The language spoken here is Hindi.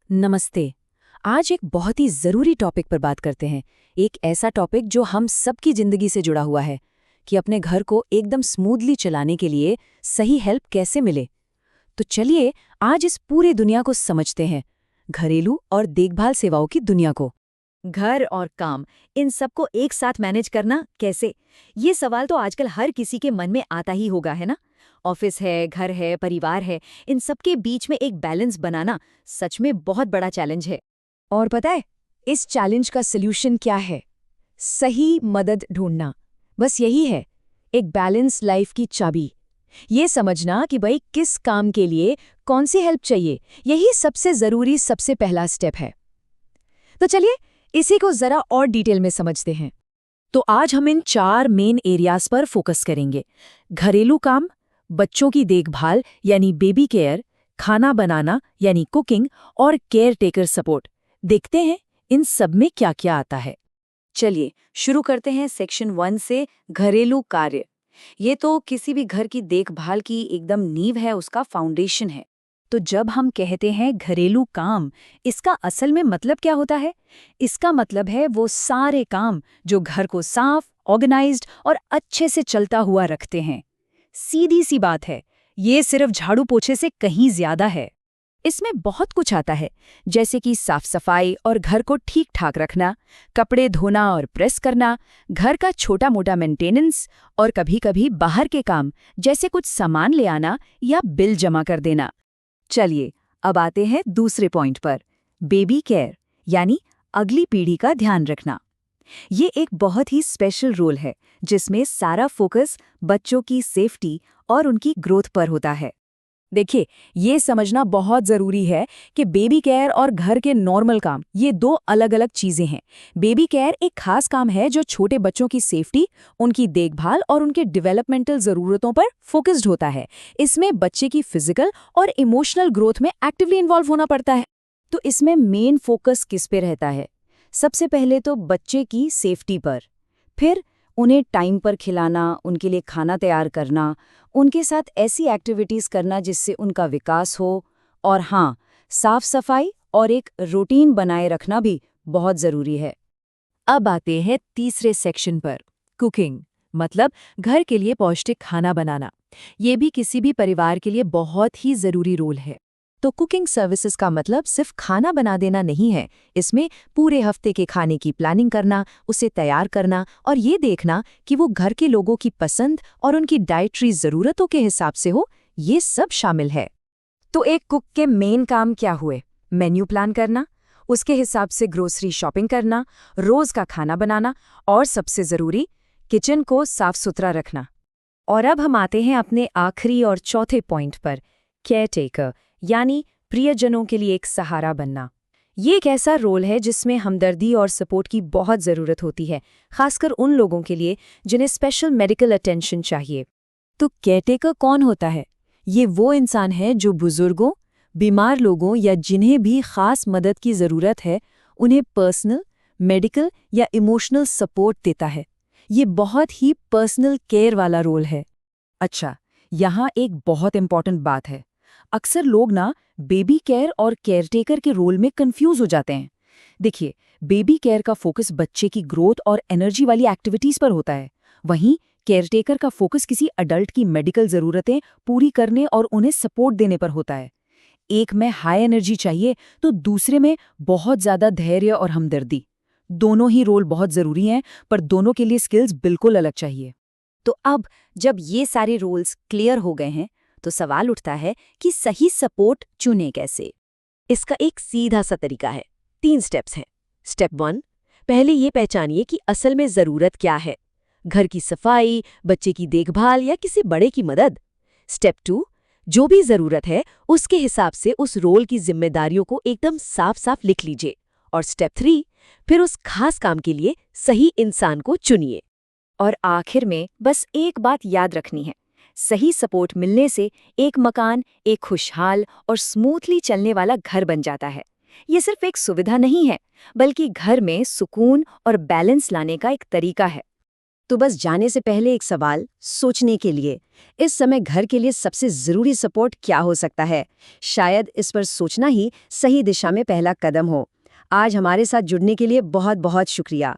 नमस्ते। आज एक बहुत ही ज़रूरी टॉपिक पर बात करते हैं। एक ऐसा टॉपिक जो हम सबकी ज़िंदगी से जुड़ा हुआ है कि अपने घर को एकदम स्मूथली चलाने के लिए सही हेल्प कैसे मिले। तो चलिए आज इस पूरी दुनिया को समझते हैं, घरेलू और देखभाल सेवाओं की दुनिया को। घर और काम, इन सबको एक साथ मैनेज करना कैसे? ये सवाल तो आजकल हर किसी के मन में आता ही होगा, है ना? ऑफिस है, घर है, परिवार है, इन सबके बीच में एक बैलेंस बनाना सच में बहुत बड़ा चैलेंज है। और पता है, इस चैलेंज का सल्यूशन क्या है? सही मदद ढूंढना। बस यही है, एक बैलेंस लाइफ की चाबी। ये समझना कि भाई किस काम के लिए कौन सी हेल्प चाहिए, यही सबसे ज़रूरी सबसे पहला स्टेप है। तो चलिए इसी को ज़रा और डिटेल में समझते हैं। तो आज हम इन 4 मेन एरियाज पर फोकस करेंगे। घरेलू काम, बच्चों की देखभाल यानी बेबी केयर, खाना बनाना यानी कुकिंग और केयर टेकर सपोर्ट। देखते हैं इन सब में क्या क्या आता है। चलिए शुरू करते हैं सेक्शन 1 से, घरेलू कार्य। ये तो किसी भी घर की देखभाल की एकदम नींव है, उसका फाउंडेशन है। तो जब हम कहते हैं घरेलू काम, इसका असल में मतलब क्या होता है? इसका मतलब है वो सारे काम जो घर को साफ, ऑर्गेनाइज्ड और अच्छे से चलता हुआ रखते हैं। सीधी सी बात है, ये सिर्फ झाड़ू पोछे से कहीं ज्यादा है। इसमें बहुत कुछ आता है, जैसे कि साफ सफाई और घर को ठीक ठाक रखना, कपड़े धोना और प्रेस करना, घर का छोटा मोटा मेंटेनेंस और कभी कभी बाहर के काम जैसे कुछ सामान ले आना या बिल जमा कर देना। चलिए अब आते हैं दूसरे पॉइंट पर, बेबी केयर यानी अगली पीढ़ी का ध्यान रखना। ये एक बहुत ही स्पेशल रोल है जिसमें सारा फोकस बच्चों की सेफ्टी और उनकी ग्रोथ पर होता है। देखिए, ये समझना बहुत ज़रूरी है कि बेबी केयर और घर के नॉर्मल काम ये दो अलग अलग चीज़ें हैं। बेबी केयर एक खास काम है जो छोटे बच्चों की सेफ्टी, उनकी देखभाल और उनके डेवलपमेंटल ज़रूरतों पर फोकस्ड होता है। इसमें बच्चे की फिजिकल और इमोशनल ग्रोथ में एक्टिवली इन्वॉल्व होना पड़ता है। तो इसमें मेन फोकस किस पे रहता है? सबसे पहले तो बच्चे की सेफ्टी पर, फिर उन्हें टाइम पर खिलाना, उनके लिए खाना तैयार करना, उनके साथ ऐसी एक्टिविटीज़ करना जिससे उनका विकास हो, और हाँ, साफ सफाई और एक रूटीन बनाए रखना भी बहुत ज़रूरी है। अब आते हैं तीसरे सेक्शन पर, कुकिंग, मतलब घर के लिए पौष्टिक खाना बनाना। ये भी किसी भी परिवार के लिए बहुत ही ज़रूरी रोल है। तो कुकिंग सर्विसेज का मतलब सिर्फ खाना बना देना नहीं है। इसमें पूरे हफ्ते के खाने की प्लानिंग करना, उसे तैयार करना और ये देखना कि वो घर के लोगों की पसंद और उनकी डाइटरी ज़रूरतों के हिसाब से हो, ये सब शामिल है। तो एक कुक के मेन काम क्या हुए? मेन्यू प्लान करना, उसके हिसाब से ग्रोसरी शॉपिंग करना, रोज़ का खाना बनाना और सबसे ज़रूरी, किचन को साफ सुथरा रखना। और अब हम आते हैं अपने आखिरी और चौथे पॉइंट पर, केयर टेकर यानी प्रियजनों के लिए एक सहारा बनना। ये एक ऐसा रोल है जिसमें हमदर्दी और सपोर्ट की बहुत ज़रूरत होती है, खासकर उन लोगों के लिए जिन्हें स्पेशल मेडिकल अटेंशन चाहिए। तो केयरटेकर कौन होता है? ये वो इंसान है जो बुजुर्गों, बीमार लोगों या जिन्हें भी खास मदद की ज़रूरत है, उन्हें पर्सनल, मेडिकल या इमोशनल सपोर्ट देता है। ये बहुत ही पर्सनल केयर वाला रोल है। अच्छा, यहाँ एक बहुत इंपॉर्टेंट बात है। अक्सर लोग ना बेबी केयर और केयरटेकर के रोल में कंफ्यूज हो जाते हैं। देखिए, बेबी केयर का फोकस बच्चे की ग्रोथ और एनर्जी वाली एक्टिविटीज पर होता है, वहीं केयरटेकर का फोकस किसी अडल्ट की मेडिकल ज़रूरतें पूरी करने और उन्हें सपोर्ट देने पर होता है। एक में हाई एनर्जी चाहिए तो दूसरे में बहुत ज़्यादा धैर्य और हमदर्दी। दोनों ही रोल बहुत ज़रूरी हैं, पर दोनों के लिए स्किल्स बिल्कुल अलग चाहिए। तो अब जब ये सारे रोल्स क्लियर हो गए हैं, तो सवाल उठता है कि सही सपोर्ट चुने कैसे। इसका एक सीधा सा तरीका है, 3 स्टेप्स हैं। स्टेप 1, पहले ये पहचानिए कि असल में ज़रूरत क्या है, घर की सफाई, बच्चे की देखभाल या किसी बड़े की मदद। स्टेप 2, जो भी ज़रूरत है उसके हिसाब से उस रोल की जिम्मेदारियों को एकदम साफ साफ लिख लीजिए। और स्टेप 3, फिर उस खास काम के लिए सही इंसान को चुनिए। और आखिर में बस एक बात याद रखनी है, सही सपोर्ट मिलने से एक मकान एक खुशहाल और स्मूथली चलने वाला घर बन जाता है। ये सिर्फ एक सुविधा नहीं है, बल्कि घर में सुकून और बैलेंस लाने का एक तरीका है। तो बस जाने से पहले एक सवाल सोचने के लिए, इस समय घर के लिए सबसे ज़रूरी सपोर्ट क्या हो सकता है? शायद इस पर सोचना ही सही दिशा में पहला कदम हो। आज हमारे साथ जुड़ने के लिए बहुत बहुत शुक्रिया।